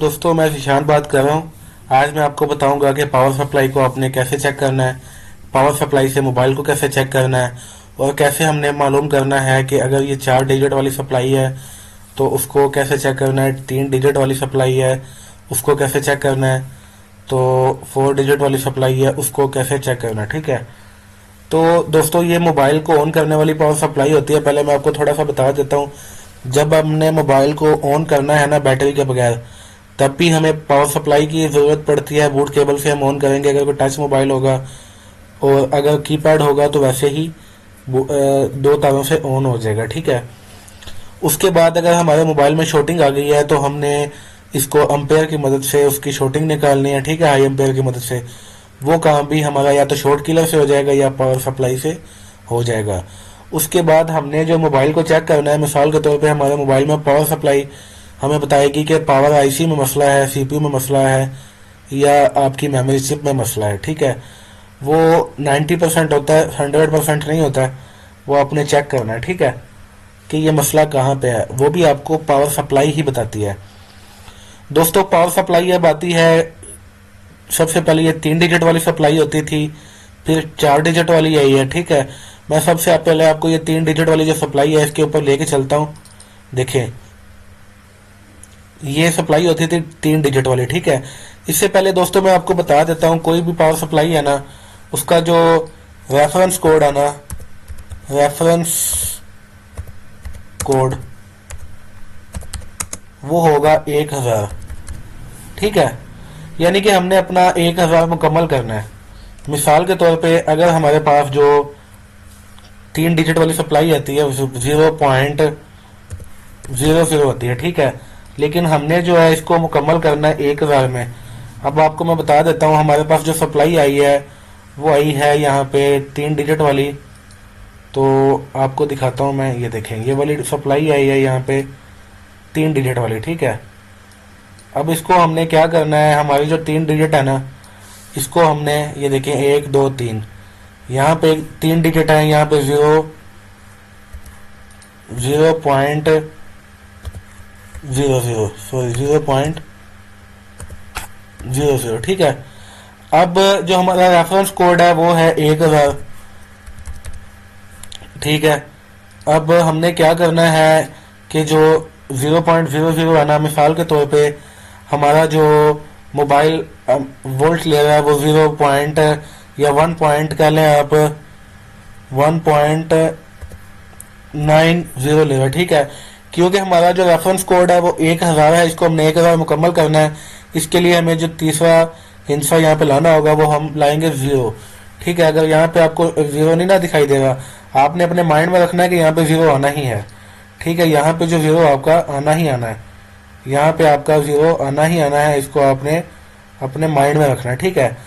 दोस्तों, मैं ईशान बात कर रहा हूँ। आज मैं आपको बताऊंगा कि पावर सप्लाई को आपने कैसे चेक करना है, पावर सप्लाई से मोबाइल को कैसे चेक करना है और कैसे हमने मालूम करना है कि अगर ये 4 डिजिट वाली सप्लाई है तो उसको कैसे चेक करना है, 3 डिजिट वाली सप्लाई है उसको कैसे चेक करना है, तो 4 डिजिट वाली सप्लाई है उसको कैसे चेक करना है। ठीक है, तो दोस्तों ये मोबाइल को ऑन करने वाली पावर सप्लाई होती है। पहले मैं आपको थोड़ा सा बता देता हूँ। जब हमने मोबाइल को ऑन करना है ना बैटरी के बगैर, तब भी हमें पावर सप्लाई की ज़रूरत पड़ती है। बूट केबल से हम ऑन करेंगे अगर कोई टच मोबाइल होगा, और अगर कीपैड होगा तो वैसे ही दो तारों से ऑन हो जाएगा। ठीक है, उसके बाद अगर हमारे मोबाइल में शॉर्टिंग आ गई है तो हमने इसको एम्पेयर की मदद से उसकी शॉर्टिंग निकालनी है। ठीक है, हाई एम्पेयर की मदद से वो काम भी हमारा या तो शॉर्ट किलर से हो जाएगा या पावर सप्लाई से हो जाएगा। उसके बाद हमने जो मोबाइल को चेक करना है, मिसाल के तौर पे हमारे मोबाइल में पावर सप्लाई हमें बताएगी कि पावर आईसी में मसला है, सीपीयू में मसला है या आपकी मेमोरी चिप में मसला है। ठीक है, वो 90% होता है, 100% नहीं होता है। वो आपने चेक करना है। ठीक है, कि ये मसला कहाँ पे है, वो भी आपको पावर सप्लाई ही बताती है। दोस्तों, पावर सप्लाई अब आती है, सबसे पहले ये 3 डिजिट वाली सप्लाई होती थी, फिर 4 डिजिट वाली आई है। ठीक है, मैं सबसे पहले आपको ये 3 डिजिट वाली जो सप्लाई है इसके ऊपर लेके चलता हूँ। देखिए, ये सप्लाई होती थी 3 डिजिट वाली। ठीक है, इससे पहले दोस्तों मैं आपको बता देता हूँ, कोई भी पावर सप्लाई है ना, उसका जो रेफरेंस कोड है ना, रेफरेंस कोड वो होगा 1000। ठीक है, यानी कि हमने अपना 1000 मुकम्मल करना है। मिसाल के तौर पे अगर हमारे पास जो 3 डिजिट वाली सप्लाई आती है 0.00 होती है। ठीक है, लेकिन हमने जो है इसको मुकम्मल करना है 1000 में। अब आपको मैं बता देता हूँ, हमारे पास जो सप्लाई आई है वो आई है यहाँ पे 3 डिजिट वाली। तो आपको दिखाता हूँ मैं, ये देखें, ये वाली सप्लाई आई है यहाँ पे 3 डिजिट वाली। ठीक है, अब इसको हमने क्या करना है, हमारी जो 3 डिजिट है ना, इसको हमने, ये देखें 1 2 3, यहाँ पे 3 डिजिट है, यहाँ पे 0.00। ठीक है, अब जो हमारा रेफरेंस कोड है वो है 1000। ठीक है, अब हमने क्या करना है कि जो 0.00 है ना, मिसाल के तौर पे हमारा जो मोबाइल वोल्ट ले रहा है वो 0 पॉइंट या 1 पॉइंट कह लें आप, 1.90 ले रहा है। ठीक है, क्योंकि हमारा जो रेफरेंस कोड है वो 1000 है, इसको हमने 1000 मुकम्मल करना है। इसके लिए हमें जो तीसरा हिस्सा यहाँ पे लाना होगा वो हम लाएंगे 0। ठीक है, अगर यहाँ पे आपको 0 नहीं ना दिखाई देगा, आपने अपने माइंड में रखना है कि यहाँ पे 0 आना ही है। ठीक है, यहाँ पे जो 0 आपका आना ही आना है, यहाँ पे आपका 0 आना ही आना है, इसको आपने अपने माइंड में रखना है। ठीक है,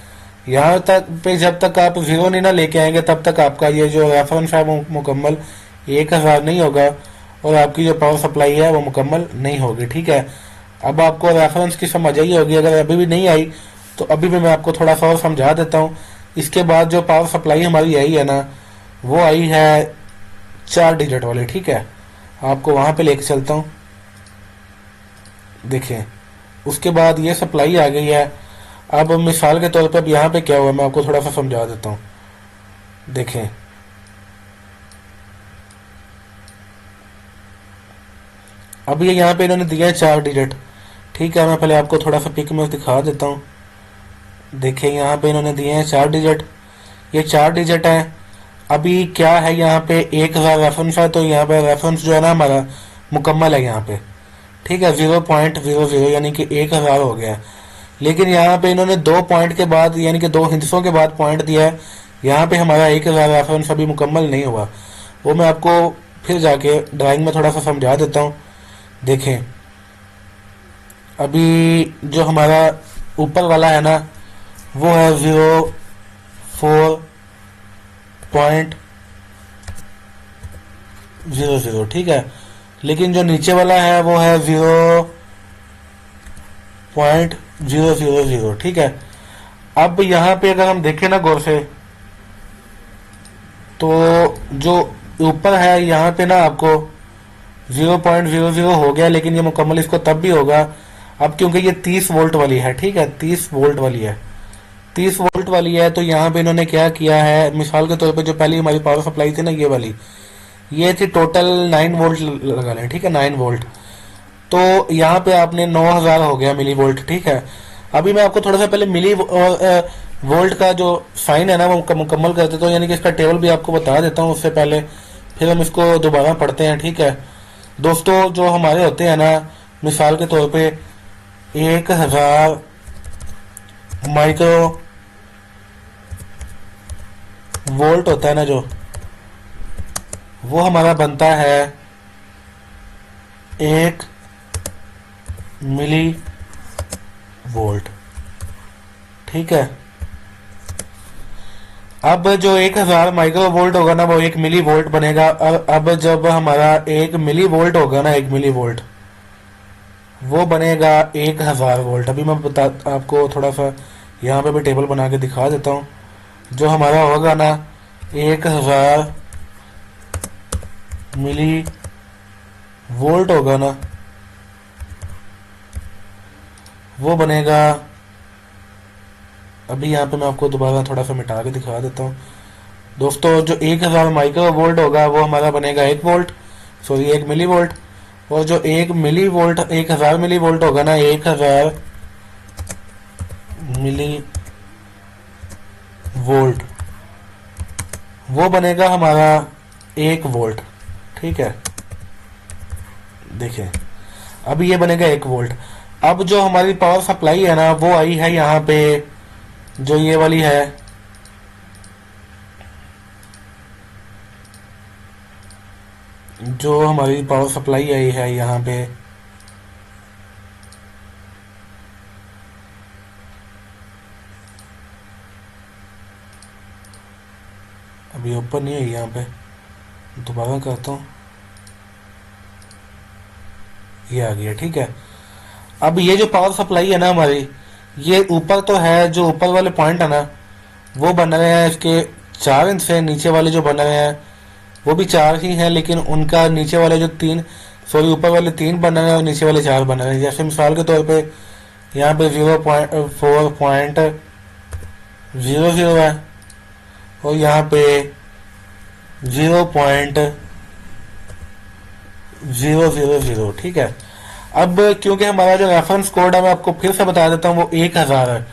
यहाँ तक पे जब तक आप 0 नहीं ना लेके आएंगे तब तक आपका ये जो रेफरेंस है वो मुकम्मल 1000 नहीं होगा और आपकी जो पावर सप्लाई है वो मुकम्मल नहीं होगी। ठीक है, अब आपको रेफरेंस की समझ आई होगी। अगर अभी भी नहीं आई तो अभी भी मैं आपको थोड़ा सा और समझा देता हूँ। इसके बाद जो पावर सप्लाई हमारी आई है ना, वो आई है 4 डिजिट वाली। ठीक है, आपको वहाँ पे लेके चलता हूँ। देखिए, उसके बाद ये सप्लाई आ गई है। अब मिसाल के तौर पे अब यहाँ पे क्या हुआ, मैं आपको थोड़ा सा समझा देता हूँ। देखें, अब ये यहाँ पे इन्होंने दिया है 4 डिजिट। ठीक है, मैं पहले आपको थोड़ा सा पिक में दिखा देता हूँ। देखिए, यहाँ पे इन्होंने दिए हैं 4 डिजिट, ये 4 डिजिट है। अभी क्या है, यहाँ पे 1000 रेफरेंस है, तो यहाँ पे रेफरेंस जो है ना हमारा मुकम्मल है यहाँ पे। ठीक है, 0.00 यानी कि 1000 हो गया। लेकिन यहाँ पे इन्होंने 2 पॉइंट के बाद यानी कि 2 हिस्सों के बाद पॉइंट दिया है। यहाँ पे हमारा 1000 रेफरेंस अभी मुकम्मल नहीं हुआ। वो मैं आपको फिर जाके ड्राइंग में थोड़ा सा समझा देता हूँ। देखें, अभी जो हमारा ऊपर वाला है ना वो है 04.00। ठीक है, लेकिन जो नीचे वाला है वो है 0.000। ठीक है, अब यहाँ पे अगर हम देखें ना गौर से, तो जो ऊपर है यहाँ पे ना आपको 0.00 हो गया, लेकिन ये मुकम्मल इसको तब भी होगा अब क्योंकि ये 30 वोल्ट वाली है, ठीक है, 30 वोल्ट वाली है, 30 वोल्ट वाली है, तो यहाँ पे इन्होंने क्या किया है, मिसाल के तौर पे जो पहली हमारी पावर सप्लाई थी ना ये वाली, ये थी टोटल 9 वोल्ट लगा लें, ठीक है, 9 वोल्ट। तो यहाँ पे आपने 9000 हो गया मिली वोल्ट, ठीक है। अभी मैं आपको थोड़ा सा पहले मिली वोल्ट का जो साइन है ना वो मुकम्मल कर देता हूँ, यानी कि इसका टेबल भी आपको बता देता हूँ उससे पहले, फिर हम इसको दोबारा पढ़ते हैं, ठीक है। दोस्तों जो हमारे होते हैं ना, मिसाल के तौर पे 1000 माइक्रो वोल्ट होता है ना जो, वो हमारा बनता है 1 मिली वोल्ट, ठीक है। अब जो 1000 माइक्रो वोल्ट होगा ना वो 1 मिली वोल्ट बनेगा। अब जब हमारा 1 मिली वोल्ट होगा ना, 1 मिली वोल्ट वो बनेगा 1000 वोल्ट। अभी मैं आपको थोड़ा सा यहाँ पे भी टेबल बना के दिखा देता हूँ। जो हमारा होगा ना 1000 मिली वोल्ट होगा ना, वो बनेगा, अभी यहाँ पे मैं आपको दोबारा थोड़ा सा मिटा के दिखा देता हूँ। दोस्तों जो 1000 माइक्रो वोल्ट होगा वो हमारा बनेगा 1 वोल्ट, सॉरी 1 मिली वोल्ट। और जो 1 मिली वोल्ट 1000 मिली वोल्ट होगा ना, 1000 मिली वोल्ट वो बनेगा हमारा 1 वोल्ट, ठीक है। देखिए अभी ये बनेगा 1 वोल्ट। अब जो हमारी पावर सप्लाई है ना वो आई है यहाँ पे, जो ये वाली है, जो हमारी पावर सप्लाई आई है यहाँ पे, अभी ओपन नहीं है यहाँ पे, दोबारा करता हूँ, ये आ गया, ठीक है। अब ये जो पावर सप्लाई है ना हमारी, ये ऊपर तो है, जो ऊपर वाले पॉइंट है ना वो बन रहे हैं इसके 4 इंच से, नीचे वाले जो बन रहे हैं वो भी 4 ही हैं, लेकिन उनका नीचे वाले जो 3, सॉरी ऊपर वाले 3 बन रहे हैं और नीचे वाले 4 बन रहे हैं। जैसे मिसाल के तौर पे यहाँ पे 0.4.00 है और यहाँ पे 0.000, ठीक है। अब क्योंकि हमारा जो रेफरेंस कोड है मैं आपको फिर से बता देता हूँ, वो 1000 है,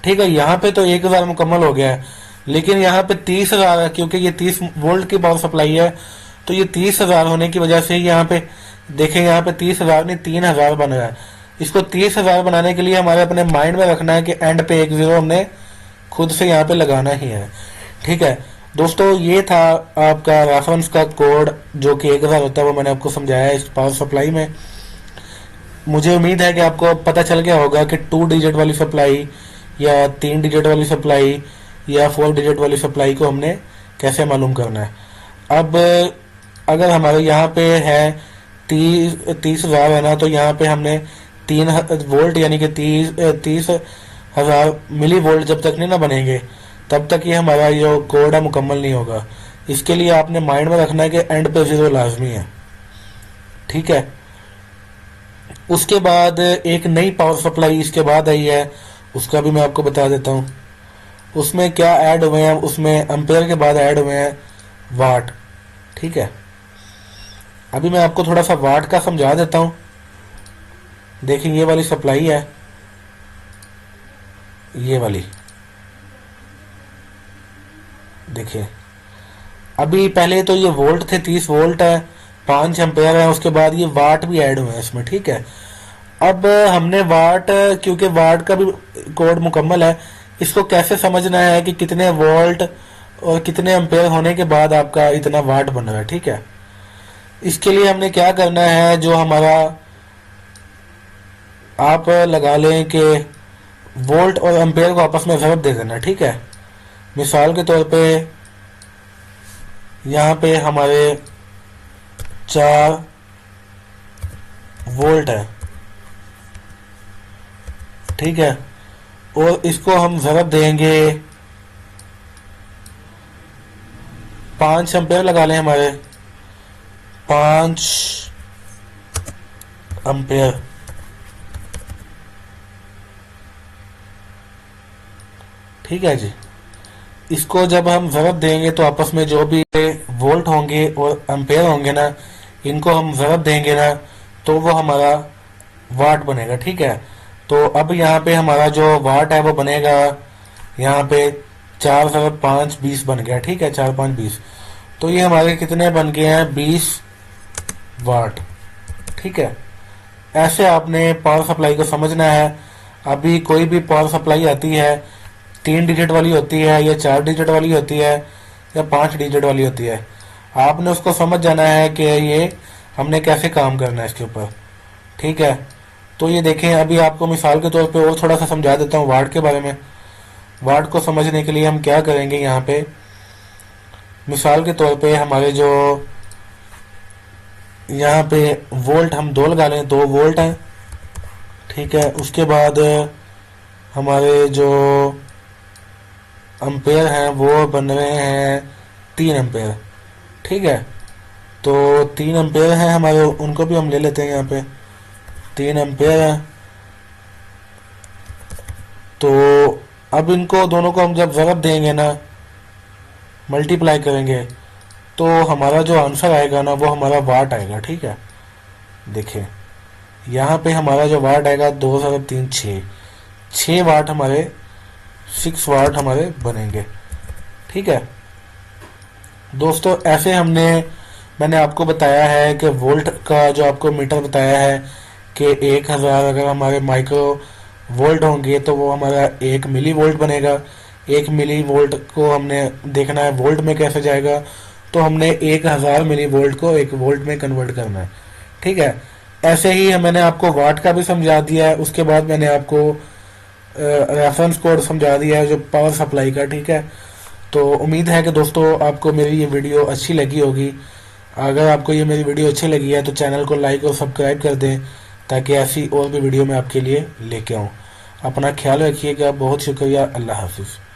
ठीक है। यहाँ पे तो 1000 मुकम्मल हो गया है, लेकिन यहाँ पे 30,000 है, क्योंकि ये 30 वोल्ट की पावर सप्लाई है, तो ये 30,000 होने की वजह से यहाँ पे देखें, यहाँ पे 30,000 नहीं 3000 बन रहा है। इसको 30,000 बनाने के लिए हमारे अपने माइंड में रखना है कि एंड पे 1 0 हमने खुद से यहाँ पे लगाना ही है, ठीक है। दोस्तों ये था आपका रेफरेंस का कोड जो कि 1000 होता है, वो मैंने आपको समझाया है इस पावर सप्लाई में। मुझे उम्मीद है कि आपको पता चल गया होगा कि 2 डिजिट वाली सप्लाई या 3 डिजिट वाली सप्लाई या 4 डिजिट वाली सप्लाई को हमने कैसे मालूम करना है। अब अगर हमारे यहाँ पे है 30,000 है ना, तो यहाँ पे हमने 3 वोल्ट यानी कि 30,000 मिली वोल्ट जब तक नहीं ना बनेंगे तब तक ये हमारा जो कोड है मुकम्मल नहीं होगा। इसके लिए आपने माइंड में रखना है कि एंड पे 0 लाजमी है, ठीक है। उसके बाद एक नई पावर सप्लाई इसके बाद आई है, उसका भी मैं आपको बता देता हूँ। उसमें क्या ऐड हुए हैं, उसमें एम्पेयर के बाद ऐड हुए हैं वाट, ठीक है। अभी मैं आपको थोड़ा सा वाट का समझा देता हूँ। देखिए ये वाली सप्लाई है, ये वाली देखिए, अभी पहले तो ये वोल्ट थे, 30 वोल्ट है, 5 एम्पेयर है, उसके बाद ये वाट भी ऐड हुए हैं इसमें, ठीक है। अब हमने वाट, क्योंकि वाट का भी कोड मुकम्मल है, इसको कैसे समझना है कि कितने वोल्ट और कितने एम्पेयर होने के बाद आपका इतना वाट बन रहा है, ठीक है। इसके लिए हमने क्या करना है, जो हमारा आप लगा लें कि वोल्ट और एम्पेयर को आपस में ज़रूरत दे देना, ठीक है। मिसाल के तौर पे यहाँ पे हमारे 4 वोल्ट है, ठीक है, और इसको हम ज़रूरत देंगे 5 एम्पेयर लगा लें, हमारे 5 एम्पेयर, ठीक है जी। इसको जब हम ज़रब देंगे तो आपस में जो भी वोल्ट होंगे और एम्पेयर होंगे ना, इनको हम ज़रब देंगे ना, तो वो हमारा वाट बनेगा। ठीक है, तो अब यहाँ पे हमारा जो वाट है वो बनेगा, यहाँ पे 4 × 5 = 20 बन गया। ठीक है, 4×5 = 20। तो ये हमारे कितने बन गए हैं, 20 वाट। ठीक है, ऐसे आपने पावर सप्लाई को समझना है। अभी कोई भी पावर सप्लाई आती है, 3 डिजिट वाली होती है या 4 डिजिट वाली होती है या 5 डिजिट वाली होती है, आपने उसको समझ जाना है कि ये हमने कैसे काम करना है इसके ऊपर। ठीक है, तो ये देखें, अभी आपको मिसाल के तौर पे और थोड़ा सा समझा देता हूँ वाट के बारे में। वाट को समझने के लिए हम क्या करेंगे, यहाँ पे मिसाल के तौर पे हमारे जो यहाँ पे वोल्ट हम 2 लगा लें, 2 वोल्ट हैं। ठीक है, उसके बाद हमारे जो एम्पेयर हैं वो बन रहे हैं 3 एम्पेयर। ठीक है, तो 3 एम्पेयर हैं हमारे, उनको भी हम ले लेते हैं। यहाँ पे 3 एम्पेयर हैं। तो अब इनको दोनों को हम जब ज़रब देंगे ना, मल्टीप्लाई करेंगे, तो हमारा जो आंसर आएगा ना वो हमारा वाट आएगा। ठीक है, देखिए यहाँ पे हमारा जो वाट आएगा 2 × 3 = 6। 6 वाट हमारे 6 वाट हमारे बनेंगे। ठीक है दोस्तों, ऐसे मैंने आपको बताया है कि वोल्ट का जो आपको मीटर बताया है कि 1000 अगर हमारे माइक्रो वोल्ट होंगे तो वो हमारा 1 मिली वोल्ट बनेगा। 1 मिली वोल्ट को हमने देखना है वोल्ट में कैसे जाएगा, तो हमने 1000 मिली वोल्ट को 1 वोल्ट में कन्वर्ट करना है। ठीक है, ऐसे ही मैंने आपको वाट का भी समझा दिया है। उसके बाद मैंने आपको रेफरेंस कोड समझा दिया है जो पावर सप्लाई का। ठीक है, तो उम्मीद है कि दोस्तों आपको मेरी ये वीडियो अच्छी लगी होगी। अगर आपको ये मेरी वीडियो अच्छी लगी है तो चैनल को लाइक और सब्सक्राइब कर दें, ताकि ऐसी और भी वीडियो मैं आपके लिए लेके आऊँ। अपना ख्याल रखिएगा। बहुत शुक्रिया। अल्लाह हाफिज़।